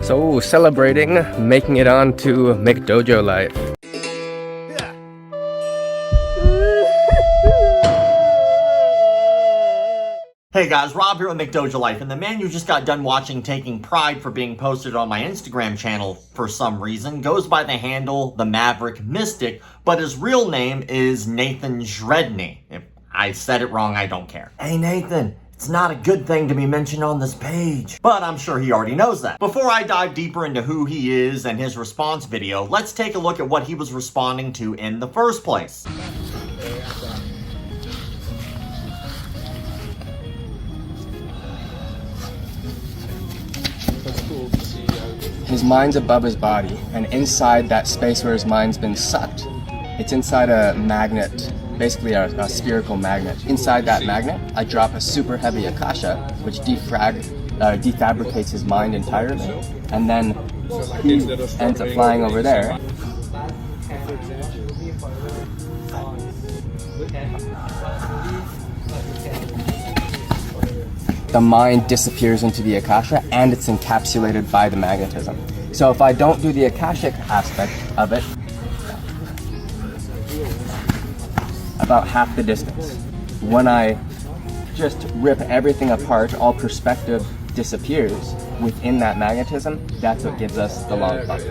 So, celebrating making it on to McDojoLife. Hey guys, Rob here with McDojoLife, and the man you just got done watching taking pride for being posted on my Instagram channel for some reason goes by the handle The Maverick Mystic, but his real name is Nathan Zredny. If I said it wrong, I don't care. Hey Nathan, it's not a good thing to be mentioned on this page, but I'm sure he already knows that. Before I dive deeper into who he is and his response video, let's take a look at what he was responding to in the first place. His mind's above his body, and inside that space where his mind's been sucked, it's inside a magnet, basically a spherical magnet. Inside that magnet, I drop a super heavy akasha, which defabricates his mind entirely, and then he ends up flying over there. The mind disappears into the akasha, and it's encapsulated by the magnetism. So if I don't do the akashic aspect of it, about half the distance. When I just rip everything apart, all perspective disappears within that magnetism. That's what gives us the long puff.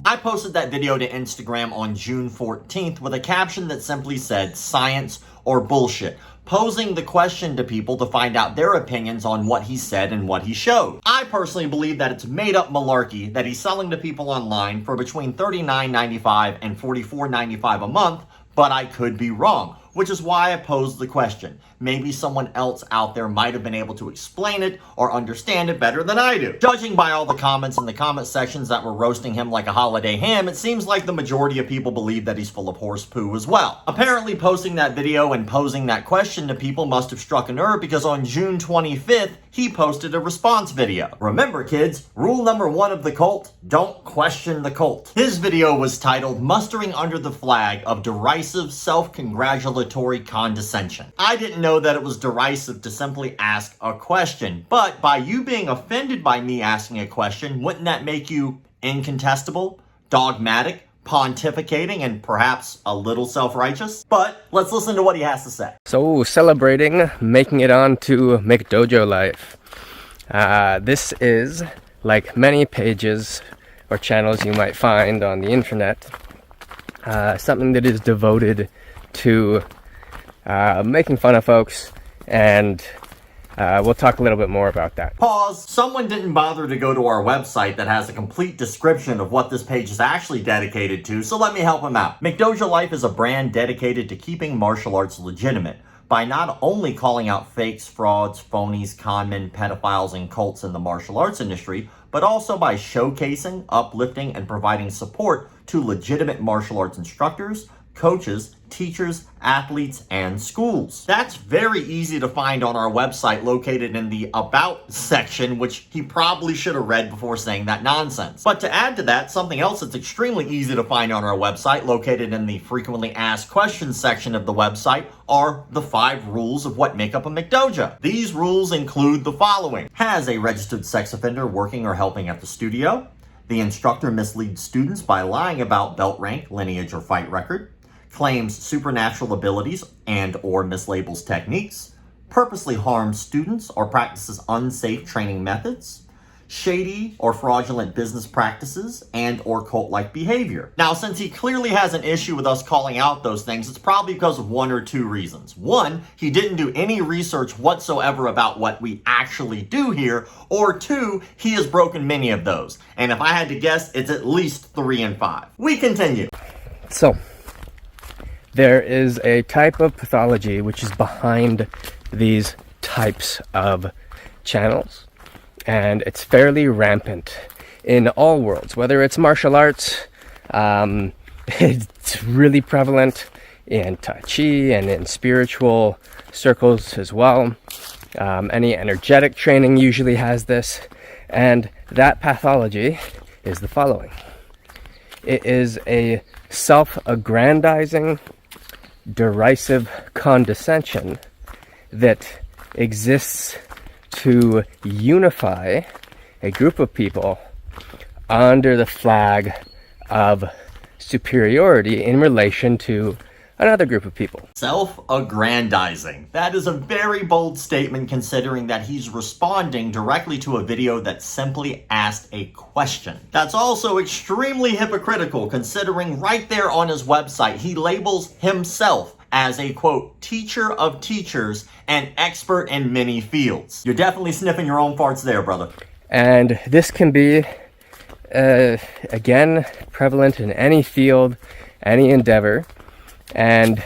I posted that video to Instagram on June 14th with a caption that simply said, "Science or bullshit," posing the question to people to find out their opinions on what he said and what he showed. I personally believe that it's made up malarkey that he's selling to people online for between $39.95 and $44.95 a month, but I could be wrong, which is why I posed the question. Maybe someone else out there might have been able to explain it or understand it better than I do. Judging by all the comments in the comment sections that were roasting him like a holiday ham, it seems like the majority of people believe that he's full of horse poo as well. Apparently posting that video and posing that question to people must have struck a nerve, because on June 25th, he posted a response video. Remember kids, rule number 1 of the cult, don't question the cult. His video was titled, "Mustering Under the Flag of Derisive Self-Congratulatory Condescension." I didn't know that it was derisive to simply ask a question, but by you being offended by me asking a question, wouldn't that make you incontestable, dogmatic, pontificating, and perhaps a little self-righteous? But let's listen to what he has to say. So, celebrating making it on to McDojoLife. This is, like many pages or channels you might find on the internet, something that is devoted to making fun of folks, and we'll talk a little bit more about that. Pause. Someone didn't bother to go to our website that has a complete description of what this page is actually dedicated to, so let me help him out. McDojoLife is a brand dedicated to keeping martial arts legitimate by not only calling out fakes, frauds, phonies, conmen, pedophiles, and cults in the martial arts industry, but also by showcasing, uplifting, and providing support to legitimate martial arts instructors, coaches, teachers, athletes, and schools. That's very easy to find on our website, located in the About section, which he probably should have read before saying that nonsense. But to add to that, something else that's extremely easy to find on our website, located in the Frequently Asked Questions section of the website, are the 5 rules of what make up a McDojo. These rules include the following: has a registered sex offender working or helping at the studio, the instructor misleads students by lying about belt rank, lineage, or fight record, claims supernatural abilities and or mislabels techniques, purposely harms students or practices unsafe training methods, shady or fraudulent business practices, and or cult-like behavior. Now, since he clearly has an issue with us calling out those things, it's probably because of 1 or 2 reasons. 1, he didn't do any research whatsoever about what we actually do here, or 2, he has broken many of those. And if I had to guess, it's at least 3 and 5. We continue. So, there is a type of pathology which is behind these types of channels, and it's fairly rampant in all worlds, whether it's martial arts. It's really prevalent in Tai Chi and in spiritual circles as well. Any energetic training usually has this, and that pathology is the following. It is a self-aggrandizing, derisive condescension that exists to unify a group of people under the flag of superiority in relation to another group of people. Self-aggrandizing. That is a very bold statement considering that he's responding directly to a video that simply asked a question. That's also extremely hypocritical considering right there on his website, he labels himself as a, quote, teacher of teachers and expert in many fields. You're definitely sniffing your own farts there, brother. And this can be, again, prevalent in any field, any endeavor. And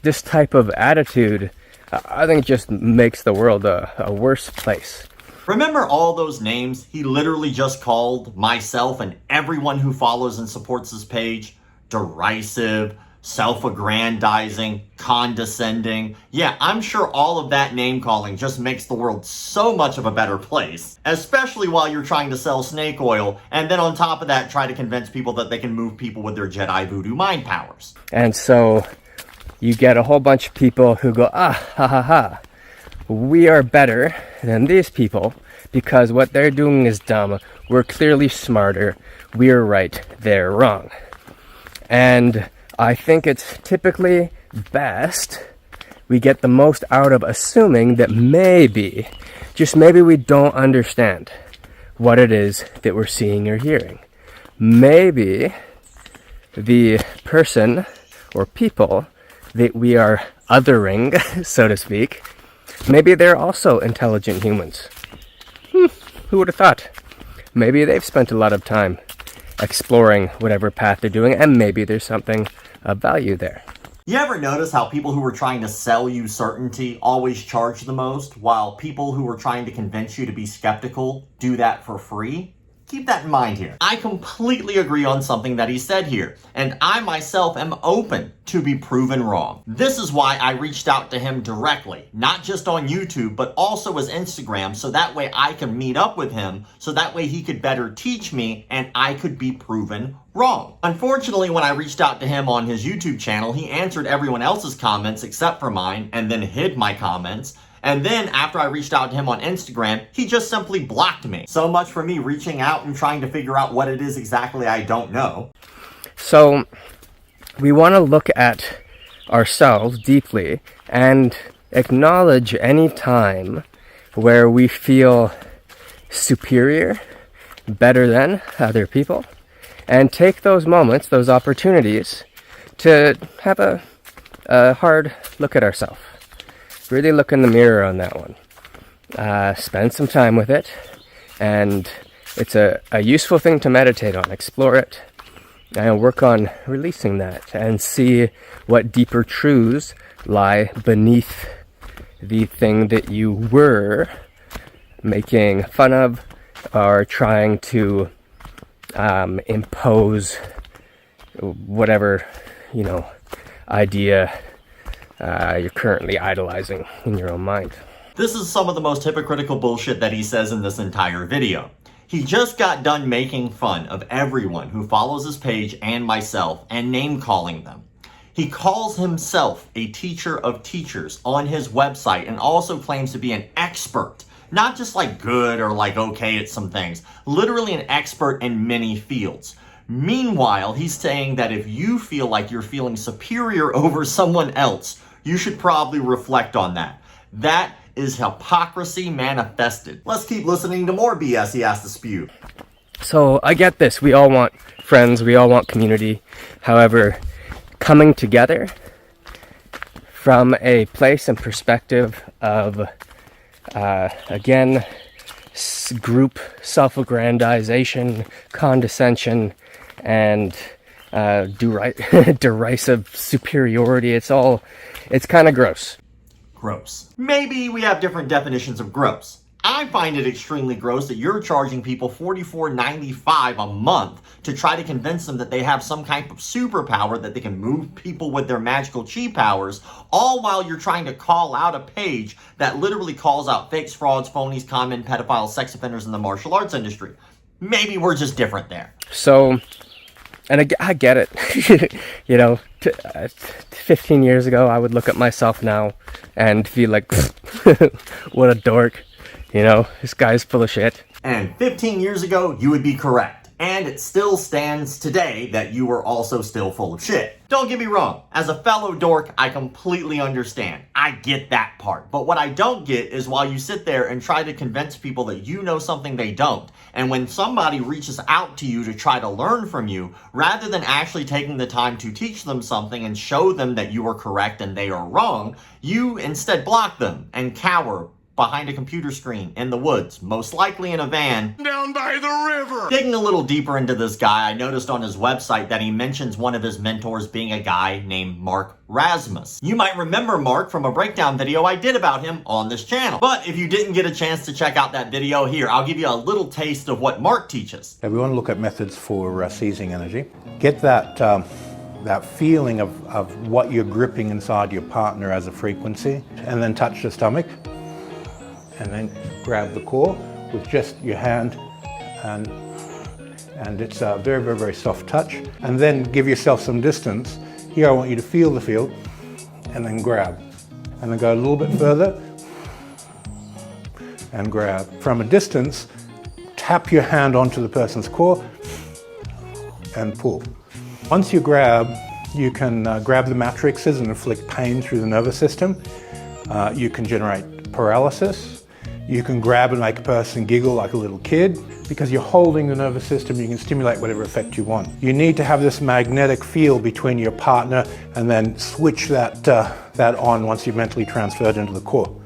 this type of attitude, I think, just makes the world a worse place. Remember all those names he literally just called myself and everyone who follows and supports his page? Derisive, self-aggrandizing, condescending. Yeah, I'm sure all of that name-calling just makes the world so much of a better place. Especially while you're trying to sell snake oil, and then on top of that, try to convince people that they can move people with their Jedi voodoo mind powers. And so you get a whole bunch of people who go, ha ha ha, we are better than these people because what they're doing is dumb. We're clearly smarter. We're right. They're wrong. And I think it's typically best we get the most out of assuming that maybe, just maybe, we don't understand what it is that we're seeing or hearing. Maybe the person or people that we are othering, so to speak, maybe they're also intelligent humans. Who would have thought? Maybe they've spent a lot of time exploring whatever path they're doing, and maybe there's something of value there. You ever notice how people who are trying to sell you certainty always charge the most, while people who are trying to convince you to be skeptical do that for free? Keep that in mind here. I completely agree on something that he said here, and I myself am open to be proven wrong. This is why I reached out to him directly, not just on YouTube, but also his Instagram, so that way I can meet up with him, so that way he could better teach me and I could be proven wrong. Unfortunately, when I reached out to him on his YouTube channel, he answered everyone else's comments except for mine, and then hid my comments. And then after I reached out to him on Instagram, he just simply blocked me. So much for me reaching out and trying to figure out what it is exactly I don't know. So we want to look at ourselves deeply and acknowledge any time where we feel superior, better than other people, and take those moments, those opportunities, to have a hard look at ourselves. Really look in the mirror on that one. Spend some time with it, and it's a useful thing to meditate on. Explore it, and work on releasing that, and see what deeper truths lie beneath the thing that you were making fun of or trying to impose whatever, idea you're currently idolizing in your own mind. This is some of the most hypocritical bullshit that he says in this entire video. He just got done making fun of everyone who follows his page and myself and name-calling them. He calls himself a teacher of teachers on his website and also claims to be an expert. Not just like good or like okay at some things. Literally an expert in many fields. Meanwhile, he's saying that if you feel like you're feeling superior over someone else, you should probably reflect on that. That is hypocrisy manifested. Let's keep listening to more BS he has to spew. So I get this. We all want friends. We all want community. However, coming together from a place and perspective of, again, group self-aggrandization, condescension, and derisive superiority. It's kind of gross. Gross. Maybe we have different definitions of gross. I find it extremely gross that you're charging people $44.95 a month to try to convince them that they have some kind of superpower, that they can move people with their magical chi powers, all while you're trying to call out a page that literally calls out fakes, frauds, phonies, conmen, pedophiles, sex offenders in the martial arts industry. Maybe we're just different there. So, and I get it. 15 years ago, I would look at myself now and feel like, what a dork. This guy's full of shit. And 15 years ago, you would be correct. And it still stands today that you were also still full of shit. Don't get me wrong, as a fellow dork, I completely understand. I get that part. But what I don't get is while you sit there and try to convince people that you know something they don't, and when somebody reaches out to you to try to learn from you, rather than actually taking the time to teach them something and show them that you are correct and they are wrong, you instead block them and cower behind a computer screen in the woods, most likely in a van down by the river. Digging a little deeper into this guy, I noticed on his website that he mentions one of his mentors being a guy named Mark Rasmus. You might remember Mark from a breakdown video I did about him on this channel. But if you didn't get a chance to check out that video, here, I'll give you a little taste of what Mark teaches. We want to look at methods for seizing energy. Get that feeling of what you're gripping inside your partner as a frequency, and then touch the stomach. And then grab the core with just your hand, and it's a very, very, very soft touch. And then give yourself some distance. Here I want you to feel the field, and then grab. And then go a little bit further, and grab. From a distance, tap your hand onto the person's core, and pull. Once you grab, you can grab the matrixes and inflict pain through the nervous system. You can generate paralysis. You can grab and make a person giggle like a little kid. Because you're holding the nervous system, you can stimulate whatever effect you want. You need to have this magnetic field between your partner and then switch that on once you've mentally transferred into the core.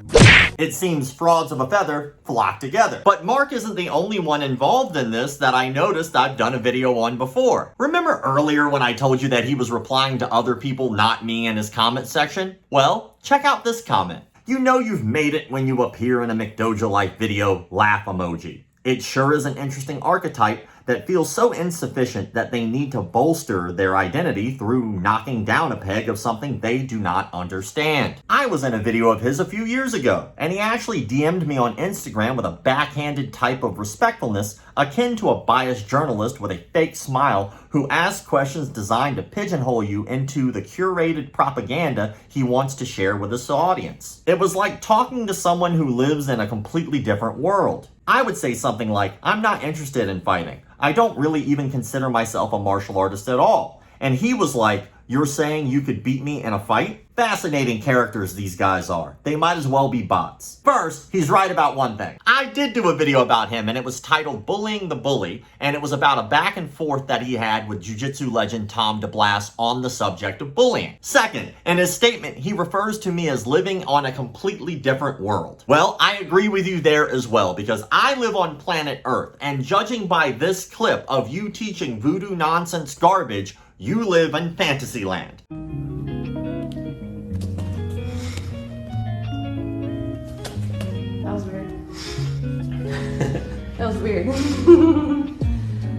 It seems frauds of a feather flock together. But Mark isn't the only one involved in this that I noticed I've done a video on before. Remember earlier when I told you that he was replying to other people, not me, in his comment section? Well, check out this comment. You know you've made it when you appear in a McDojoLife video, laugh emoji. It sure is an interesting archetype that feels so insufficient that they need to bolster their identity through knocking down a peg of something they do not understand. I was in a video of his a few years ago, and he actually DM'd me on Instagram with a backhanded type of respectfulness akin to a biased journalist with a fake smile who asks questions designed to pigeonhole you into the curated propaganda he wants to share with his audience. It was like talking to someone who lives in a completely different world. I would say something like, I'm not interested in fighting. I don't really even consider myself a martial artist at all. And he was like, you're saying you could beat me in a fight? Fascinating characters these guys are. They might as well be bots. First, he's right about one thing. I did do a video about him, and it was titled Bullying the Bully, and it was about a back and forth that he had with jiu-jitsu legend Tom DeBlass on the subject of bullying. Second, in his statement, he refers to me as living on a completely different world. Well, I agree with you there as well, because I live on planet Earth, and judging by this clip of you teaching voodoo nonsense garbage, you live in Fantasyland. That was weird. That was weird.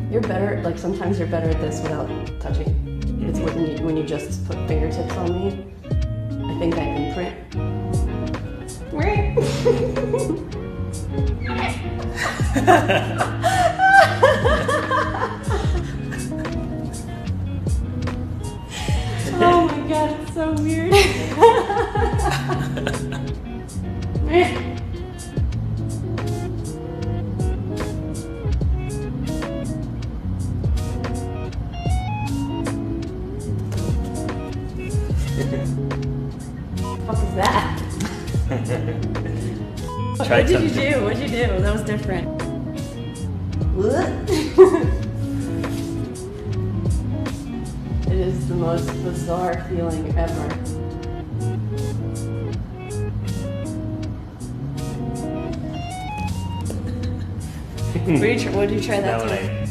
You're better, like sometimes you're better at this without touching. It's when you just put fingertips on me. I think I imprint. Oh my god, it's so weird. What the fuck is that? What did you do? What'd you do? That was different. It is the most bizarre feeling ever. What did you try that when I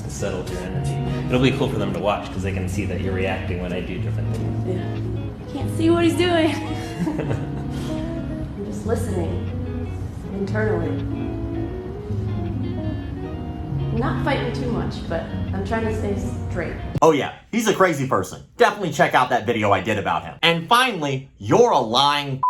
settled your energy. It'll be cool for them to watch because they can see that you're reacting when I do different things. Yeah. I can't see what he's doing. I'm just listening internally. I'm not fighting too much, but I'm trying to stay straight. Oh yeah, he's a crazy person. Definitely check out that video I did about him. And finally, you're a lying.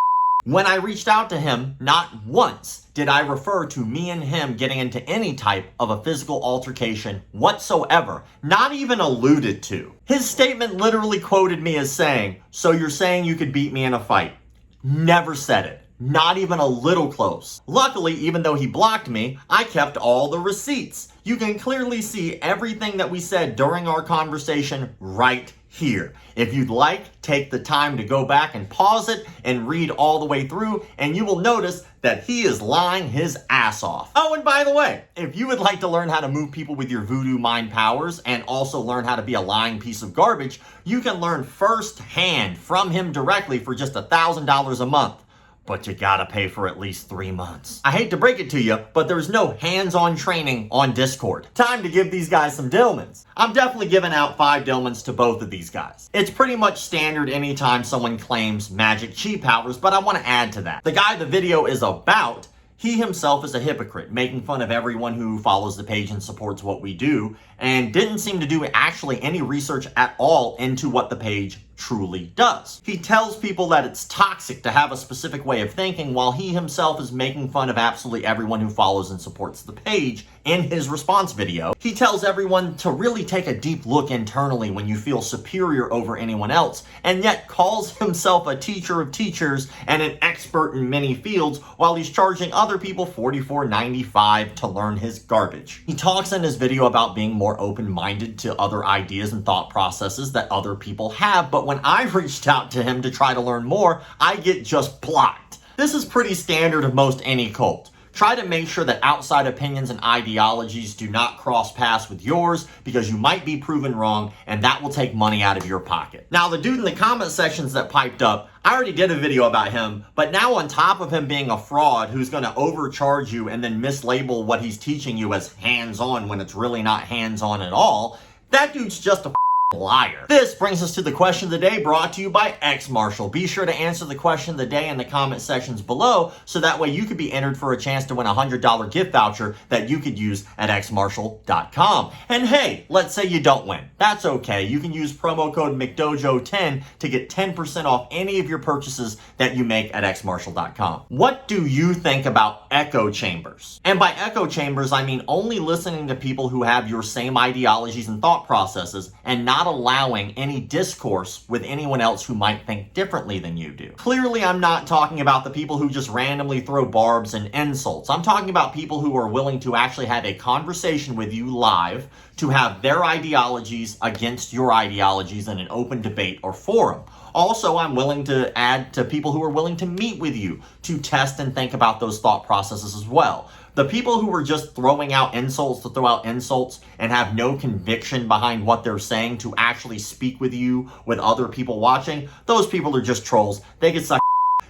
When I reached out to him, not once did I refer to me and him getting into any type of a physical altercation whatsoever, not even alluded to. His statement literally quoted me as saying, so you're saying you could beat me in a fight. Never said it. Not even a little close. Luckily, even though he blocked me, I kept all the receipts. You can clearly see everything that we said during our conversation right here. If you'd like, take the time to go back and pause it and read all the way through, and you will notice that he is lying his ass off. Oh, and by the way, if you would like to learn how to move people with your voodoo mind powers and also learn how to be a lying piece of garbage, you can learn firsthand from him directly for just $1,000 a month. But you gotta pay for at least 3 months. I hate to break it to you, but there's no hands-on training on Discord. Time to give these guys some Dillmans. I'm definitely giving out 5 Dillmans to both of these guys. It's pretty much standard anytime someone claims magic chi powers, but I want to add to that. The guy the video is about, he himself is a hypocrite, making fun of everyone who follows the page and supports what we do, and didn't seem to do actually any research at all into what the page truly does. He tells people that it's toxic to have a specific way of thinking, while he himself is making fun of absolutely everyone who follows and supports the page in his response video. He tells everyone to really take a deep look internally when you feel superior over anyone else, and yet calls himself a teacher of teachers and an expert in many fields, while he's charging other people $44.95 to learn his garbage. He talks in his video about being more open-minded to other ideas and thought processes that other people have, but when I reached out to him to try to learn more, I get just blocked. This is pretty standard of most any cult. Try to make sure that outside opinions and ideologies do not cross paths with yours, because you might be proven wrong and that will take money out of your pocket. Now, the dude in the comment sections that piped up, I already did a video about him, but now on top of him being a fraud who's going to overcharge you and then mislabel what he's teaching you as hands-on when it's really not hands-on at all, that dude's just a liar. This brings us to the question of the day, brought to you by X Marshall. Be sure to answer the question of the day in the comment sections below, so that way you could be entered for a chance to win a $100 gift voucher that you could use at xmarshall.com. And hey, let's say you don't win. That's okay. You can use promo code McDojo10 to get 10% off any of your purchases that you make at xmarshall.com. What do you think about echo chambers? And by echo chambers, I mean only listening to people who have your same ideologies and thought processes, and not allowing any discourse with anyone else who might think differently than you do. Clearly, I'm not talking about the people who just randomly throw barbs and insults. I'm talking about people who are willing to actually have a conversation with you live, to have their ideologies against your ideologies in an open debate or forum. Also, I'm willing to add to people who are willing to meet with you to test and think about those thought processes as well. The people who are just throwing out insults to throw out insults and have no conviction behind what they're saying to actually speak with you, with other people watching, those people are just trolls. They get sucked.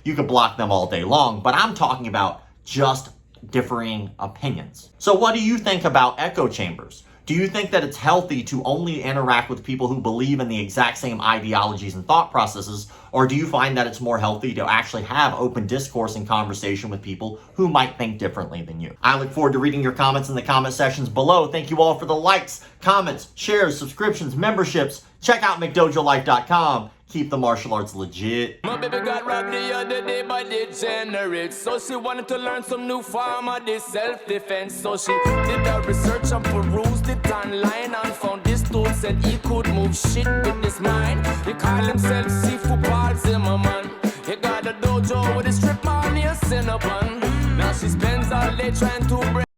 You could block them all day long, but I'm talking about just differing opinions. So what do you think about echo chambers? Do you think that it's healthy to only interact with people who believe in the exact same ideologies and thought processes, or do you find that it's more healthy to actually have open discourse and conversation with people who might think differently than you? I look forward to reading your comments in the comment sections below. Thank you all for the likes, comments, shares, subscriptions, memberships. Check out McDojoLife.com. Keep the martial arts legit. My baby got robbed the other day by degenerates, so she wanted to learn some new form of this self-defense. So she did her research and perused it online, and found this dude said he could move shit with his mind. He called himself Sifu Paul Zimmerman. He got a dojo with a strip mall near Cinnabon. Now she spends all day trying to break